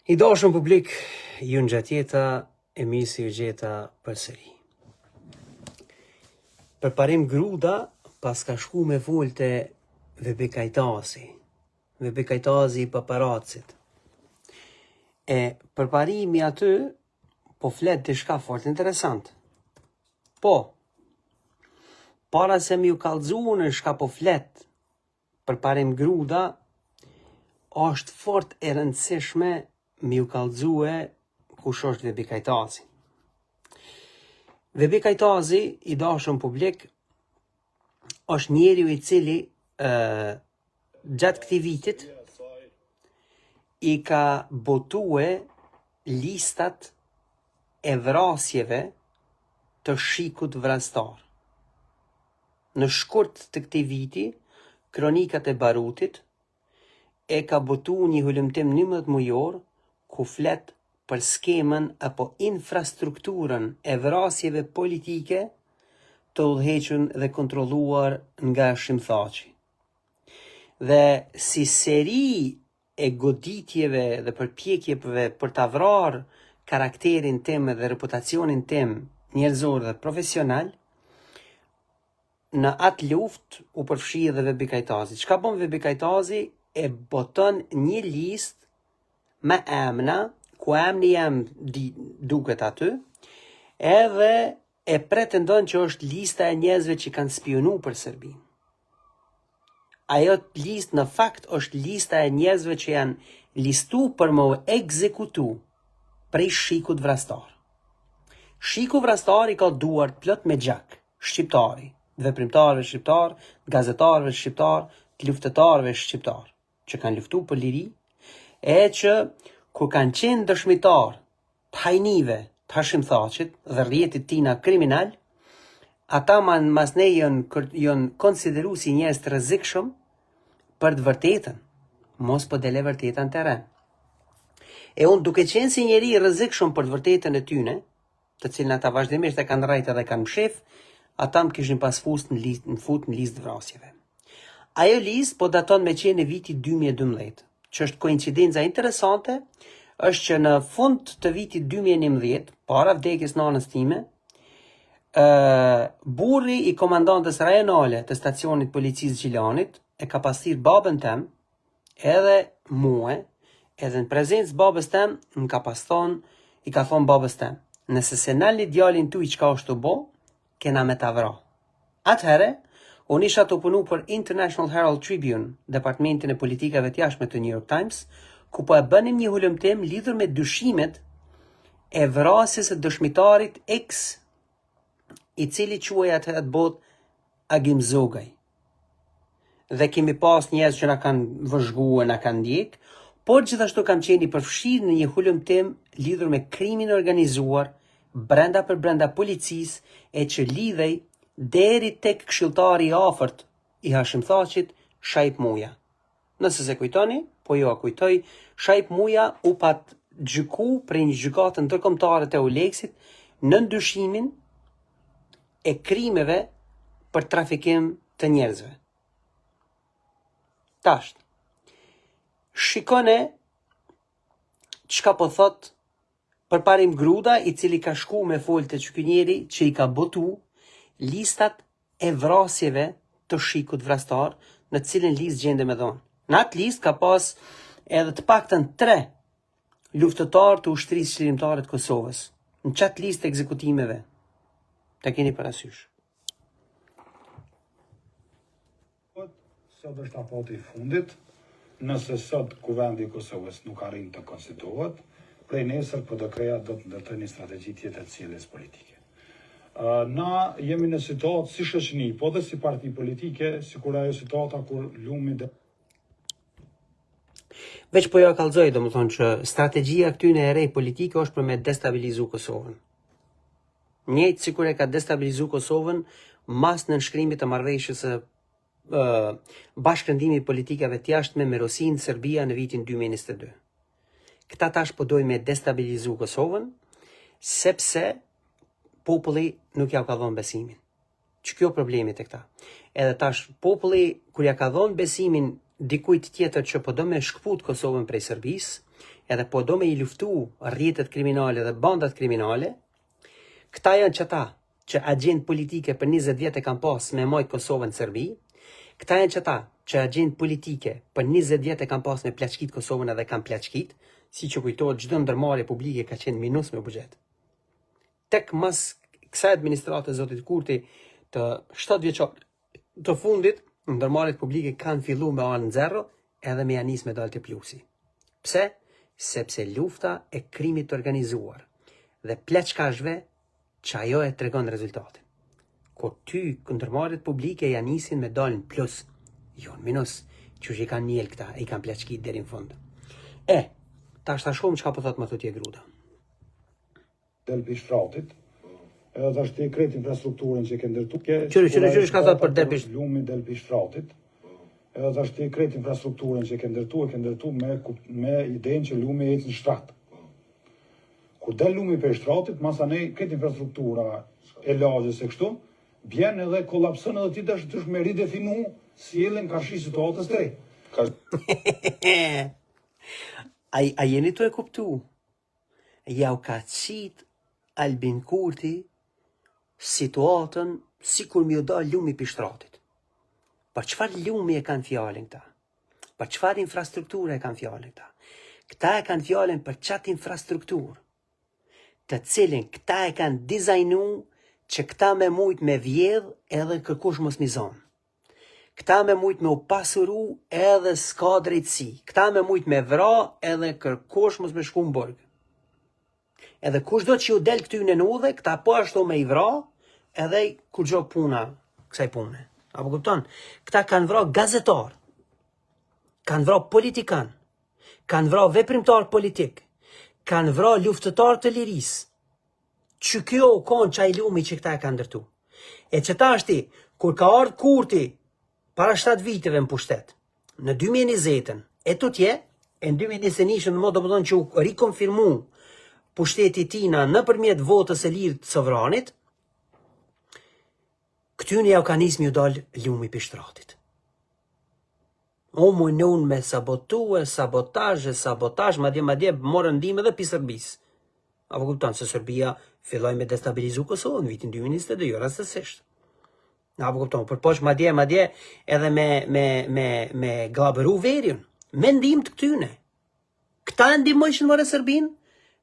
I dashur publik, ju në gjatjeta e misi ju gjeta përsëri. Përparim Gruda pas ka shku me volte VB Kajtazi. VB Kajtazi i paparacit. E përparimi aty po flet diçka fort interesant. Po, para se mi u kallëzu në shka po flet përparim Gruda, është fort e rëndësishme mi u kallëzue kush është VB Kajtazi. VB Kajtazi, i dashur publik, është njeriu i cili gjatë këtij vitit i ka botue listat e vrasjeve të shikut vrastar. Në shkurt të këtij viti, kronikat e barutit e ka botu një hulumtim 11 mujor ku flet për skemën apo infrastrukturën e vrasjeve politike të udhëhequr dhe kontrolluar nga Shimthaçi. Dhe si seri e goditjeve dhe përpjekjeve për ta vrarë karakterin tim dhe reputacionin tim njerëzor dhe profesional, në atë luftë u përfshi edhe VB Kajtazi. Çka bën VB Kajtazi? E boton një listë me emna, ku emni jam duket aty, edhe e pretendon që është lista e njerëzve që kanë spionu për Serbinë. Ajo listë në fakt është lista e njerëzve që janë listu për më ekzekutu prej shikut vrastar. Shiku vrastar i ka duart plot me gjak, shqiptari, veprimtarëve shqiptar, gazetarëve shqiptar, luftëtarëve shqiptar, që kanë luftu për liri, e që kur kanë qenë dëshmitar të hajnive të Shimthaçit dhe rrjetit tina kriminal, ata mas ne janë konsideru si njerëz të rrezikshëm për të vërtetën, mos po dele vërtetën të ren. E unë duke qenë si njeri i rrezikshëm për të vërtetën e tyne, të cilën ata vazhdimisht e kanë rrajtë dhe kanë mshef, ata më kishin pas fut në listë vrasjeve. Ajo listë po daton me qenë në viti 2012, që është koincidenca interesante, është që në fund të vitit 2011, para vdekjes nanës time, burri i komandantës rajonale të stacionit policisë Gjilanit e ka pastir babën tem, edhe mua, edhe në prezencë babës tem, i ka thonë babës tem, nëse se nalli djalin tu i qka është të bo, kena me ta vra. Atëhere, unë isha të punu për International Herald Tribune, departamentin e politikave të jashtme të New York Times, ku po e bënim një hulumtim lidhur me dyshimet e vrasjes së dëshmitarit X, i cili quhej atë bot Agim Zogaj. Dhe kemi pas njerëz që na kanë vëzhguar, na kanë ndjek, por gjithashtu kam qenë i përfshirë në një hulumtim lidhur me krimin e organizuar brenda për brenda policisë, e që lidhej deri tek këshilltari i afërt i Shimthaçit, Shaip Muja. Nëse se kujtoni, po jo a kujtoj, Shaip Muja u pat gjyku prej një gjykatë ndërkombëtare të Euleksit në ndyshimin e krimeve për trafikim të njerëzve. Tasht, shikone çka po thot përparim Gruda, i cili ka shku me folte që ky njeri që i ka botu listat e vrasjeve të shikut vrastar, në cilën listë gjende me dhonë. Në atë listë ka pas edhe të paktën 3 luftëtar të ushtrisë çlirimtare të Kosovës, në qatë listë ekzekutimeve. Ta keni parasysh. Sot është afati i fundit, nëse sot kuvendi i Kosovës nuk arrin të konstituohet, prej nesër po do të ndërtojnë një strategji tjetër cilës politike. Na jemi në situatë si shoqëni, po dhe si parti politike, sikur ajo situata kur lumi dhe Veç po jo kallëzoj, do më thonë që strategjia këtyne e rej politike është për me destabilizu Kosovën. Njëjtë sikur e ka destabilizu Kosovën mas në nënshkrimit të marrëveshjes së bashkëndimit politikave të jashtme me Rosinë, Serbia në vitin 2022. Këta tash po dojnë me destabilizu Kosovën, sepse populli nuk ja ka dhënë besimin. Që kjo problemi të këta. Edhe tash populli, kur ja ka dhënë besimin dikujt tjetër që po do me shkput Kosovën prej Serbisë, edhe po do me i luftu rrjetet kriminale dhe bandat kriminale, këta janë që agjent politike për 20 vjet e kanë pas me mojt Kosovën në Serbi, këta janë që agjent politike për 20 vjet e kanë pas me plaçkit Kosovën edhe kanë plaçkit, si që kujtohet çdo ndërmarrje publike ka qenë minus me buxhet. Tek mas kësaj administrate zotit Kurti të 7 vjeçar të fundit, ndërmarrjet publike kanë filluar me anë zero edhe me janis me dalë të plusi. Pse? Sepse lufta e krimit të organizuar dhe pleçkashve që ajo e tregon rezultatin. Kur ty ndërmarrjet publike janisin me dalë në plus, jo në minus, që i kanë njel këta, i kanë pleçkit deri në fund. Ta shta shumë që ka po thot më të tje gruda. Del për shtratit, edhe të ashtë krejt infrastrukturën që ke ndërtu. Qyri, shka thot për del për lumi del për shtratit, edhe të ashtë krejt infrastrukturën që ke ndërtu me idenë që lumi e në shtrat. Kur del lumi për shtratit, masanej krejt infrastruktura e lagjës e kështu, bjen edhe kolapsën edhe ti dësht me ridefinu si jelen ka shi situatës të rej. A jeni të e kuptu? Ja u ka qit Albin Kurti situatën si kur mi u da lumi për shtratit. Për qëfar lumi e kanë fjallin këta? Për qëfar infrastrukturë e kanë fjallin këta? Këta e kanë fjallin për qatë infrastrukturë, të cilin këta e kanë dizajnu që këta me mujt me vjedh edhe kërkush mos mizonë. Këta me mujt me u pasuru edhe s'ka drejtësi. Këta me mujt me vra edhe kërkush mos me shku në burg. Edhe kush do që ju del këty në udhe, këta po ashtu me i vra edhe kur gjo puna kësaj pune. Apo kupton? Këta kanë vra gazetar, kanë vra politikan, kanë vra veprimtar politik, kanë vra luftëtar të liris. Që kjo konë qaj lumi që këta e kanë ndërtu. E që ta është kur ka ardhë Kurti para 7 viteve në pushtet, në 2020, e të tje, e në 2021 në modë të që u rikonfirmu pushteti tina në përmjet votës e lirë të sovranit, këtyne ja u ka nisë mi u dalë lumi për shtratit. O mujnun me sabotaj, madje morën ndime dhe për Serbis. Apo kupton se Serbia filloj me destabilizu Kosovën në vitin 2022, jo rastësisht. Apo kupton, për posh madje edhe me glabëru verjën, me ndim të këtyne. Këta e ndimojshin mëre Serbin,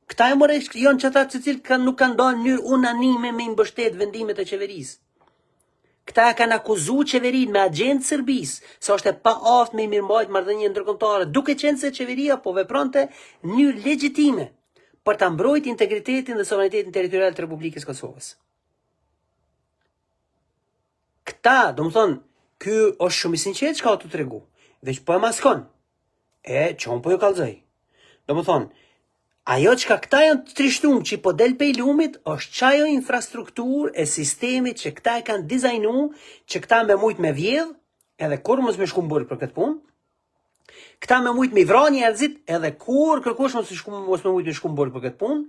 këta e mëre jonë qëta që cilë nuk kanë dalë njërë unanime me imbështet vendimet e qeverisë. Këta e kanë akuzu qeverin me agentë Serbis, sa është e pa aftë me i mirëmbajt marrëdhënie ndërkombëtare, duke qenë se qeveria po vepronte në mënyrë legjitime për ta mbrojtur integritetin dhe sovranitetin territorial të Republikës Kosovës. Këta, do më thonë, ky është shumë i sinqert çka të tregu, veç po e maskon. Çon po jo kallzoj. Do më thonë, ajo që këta janë të trishtum që po del pej lumit, është qajo infrastruktur e sistemit që këta e kanë dizajnu, që këta me mujt me vjedh, edhe kur mos me shku mbërë për këtë punë, këta me mujt me vra njerëzit, edhe kur kërkush mos me mujt me shku mbërë për këtë punë,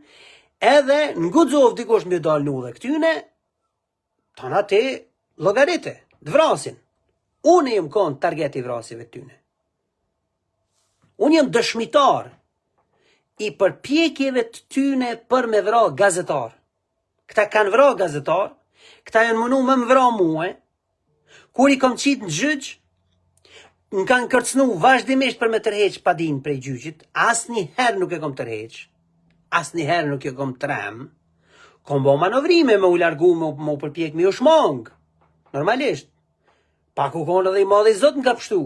edhe në gudzov dikush me dalë në dhe këtyne, të në te logarite, të vrasin. Unë jem konë target i vrasive tyne. Unë jem dëshmitar i përpjekjeve të tyne për me vra gazetar. Këta kanë vra gazetar, këta janë mënu me më vra muhe, kur i kom qitë në gjyq, në kanë kërcnu vazhdimisht për me tërheq padin prej gjyqit, asë një herë nuk e kom tërheq, asë një herë nuk e kom trem, kom bo manovrime me u largu me u përpjek me u shmong, normalisht, pak u konë edhe i madhe i zot në ka pështu.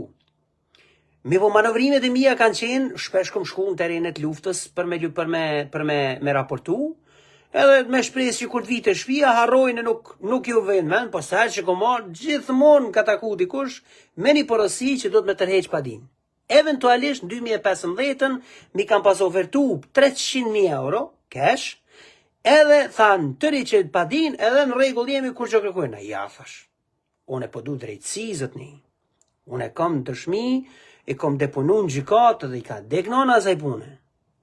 Mi po manovrimet e mija kanë qenë, shpesh kom shku në terenet luftës për me raportu, edhe me shpresë që kur të vite shpia, harrojnë nuk ju vënë men, po sa që kom marrë gjithmonë ka taku dikush, me një porosi që do të me tërheq padin. Eventualisht në 2015 mi kam pas ofertu 300.000 euro, cash, edhe thanë tëri që padin, edhe në regull jemi kur që kërkojnë. Ja, thash, unë e po du drejtësi, zotni, unë e kam dëshmi, i kom depunu në gjykatë dhe i ka deknona asaj pune.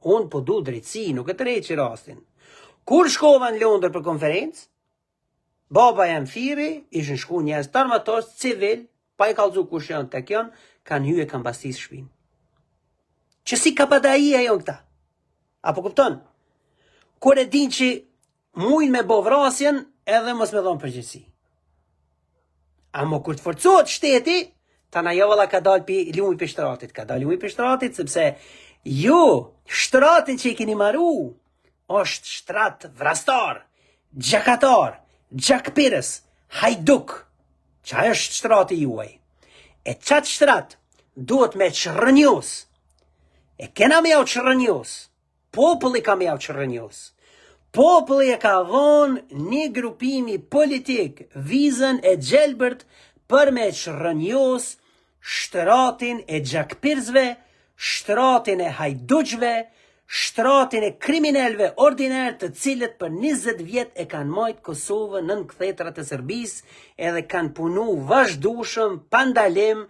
Unë po du drejtësi, nuk e të rejtë që rastin. Kur shkova në Londër për konferencë, baba jam thiri, ishën shku njerëz të armatorës civil, pa i kallëzu kush janë tek janë, kanë hyrë kanë bastis shpinë. Që si kapadaia janë këta. Apo kupton? Kur e din që mujnë me bo vrasjen, edhe mos me dhonë përgjithësi. Amo kur të forcohet shteti, ta na jo valla ka dalë pi lumi për shtratit. Ka dalë lumi për shtratit, sepse ju, shtratin që i keni maru, është shtrat vrastar, gjakatar, gjakpirës, hajduk, që është shtrati juaj. E qatë shtrat duhet me qërënjus. E kena me jau qërënjus. Populli ka me jau qërënjus. Populli e ka vonë një grupimi politik vizën e gjelbërt për me qërënjus shtratin e gjakpirzve, shtratin e hajduqve, shtratin e kriminelve ordinar të cilët për 20 vjet e kanë majtë Kosovën nën kthetrat e Serbisë edhe kanë punu vazhdueshëm pandalim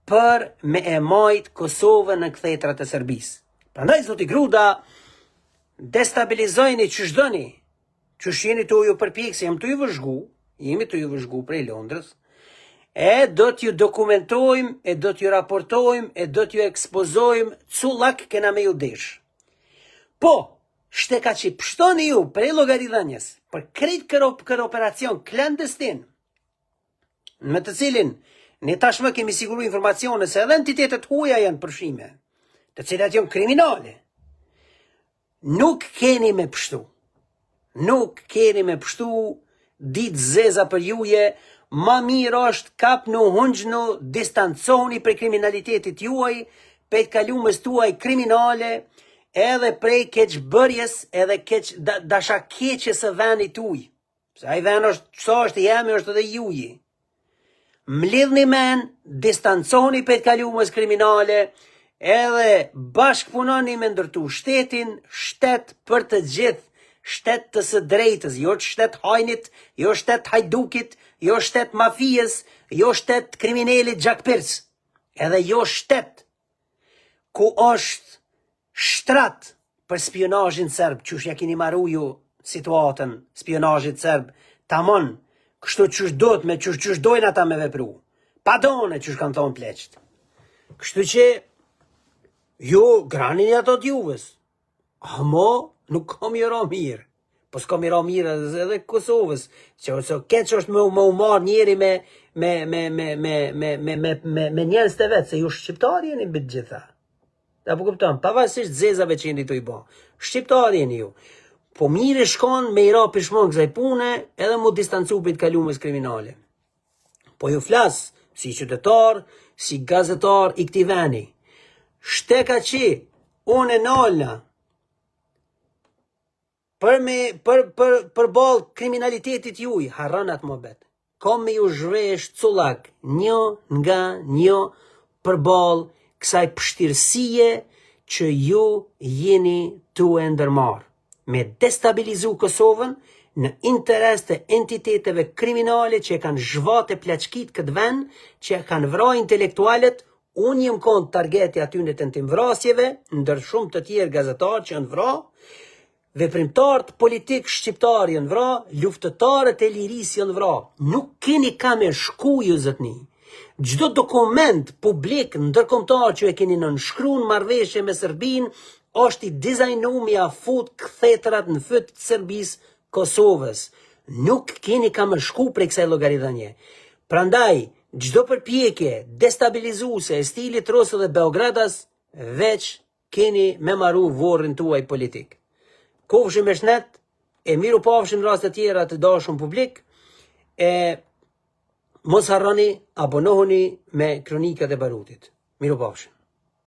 për me e majtë Kosovën në kthetrat e Serbisë. Prandaj zoti Gruda, destabilizojni që shdoni, që jeni të ju përpjekë, se jemi të ju vëzhgu prej Londrës, e do t'ju dokumentojmë, e do t'ju raportojmë, e do t'ju ekspozojmë, cullak kena me ju desh. Po, shteka që pështoni ju prej logarithanjes, për krejt kër operacion klandestin, me të cilin ne tashmë kemi siguru informacione se edhe entitetet huaja janë përshime, të cilat janë kriminale. Nuk keni me pështu. Nuk keni me pështu ditë zeza për juje, ma mirë është kap në hungjnu, distanconi për kriminalitetit juaj, për kalumës tuaj kriminale, edhe prej keqbërjes, edhe dasha keqes e venit tuj. Sa i ven është, sa është jemi, është edhe juji. Mlidhni men, distanconi për kalumës kriminale, edhe bashkëpunoni me ndërtu shtetin, shtet për të gjithë, shtet të së drejtës, jo shtet hajnit, jo shtet hajdukit, jo shtet mafijës, jo shtet kriminalit gjakpirs, edhe jo shtet ku është shtrat për spionazhin serb, qysh ja keni marru ju situatën spionazhit serb, tamon, kështu qysh do të me qysh dojnë ata me vepru, pa done qysh kanë thonë pleqt. Kështu që jo, granin e ato t'juves. Amo, nuk kam i ra mirë. Po s'kam i ra mirë edhe Kosovës. Që keq është me u marë njeri me njerëz të vetë, se ju shqiptarë jeni bitë gjitha. Ta po kupton, pavarësisht zezave që jeni të i ba. Shqiptarë jeni ju. Po mirë shkon me i ra pishmon kësaj pune, edhe mu distancu për të kalumës kriminale. Po ju flas si qytetar, si gazetar i këtij veni. Shteka që unë e nalna për balë kriminalitetit juj, harranat më bet. Kom me ju zhvesh cullak një nga një për balë kësaj pështirësie që ju jeni të e ndërmarë. Me destabilizu Kosovën në interes të entiteteve kriminale që e kanë zhvate plaçkit këtë vend, që e kanë vra intelektualet. Unë jem konë targeti aty në tentim vrasjeve, ndër shumë të tjerë gazetarë që janë vra, veprimtarët politik shqiptarë janë vra, luftëtarët e lirisë janë vra. Nuk keni ka me shku ju zëtni. Gjdo dokument publik ndërkombëtar që e keni nënshkruar në marrëveshje me Serbinë, është i dizajnu me afut kthetrat në fyt të Serbisë Kosovës. Nuk keni ka me shku prej kësaj llogaridhënie. Prandaj, gjdo përpjekje destabilizuese e stilit Rosë dhe Beogradas, veç keni me maru vorrin tuaj politik. Kofshim e shnet, e miru pafshim rast të tjera të dashur publik, e mos harroni, abonohuni me Kronikat e Barutit. Miru pafshim.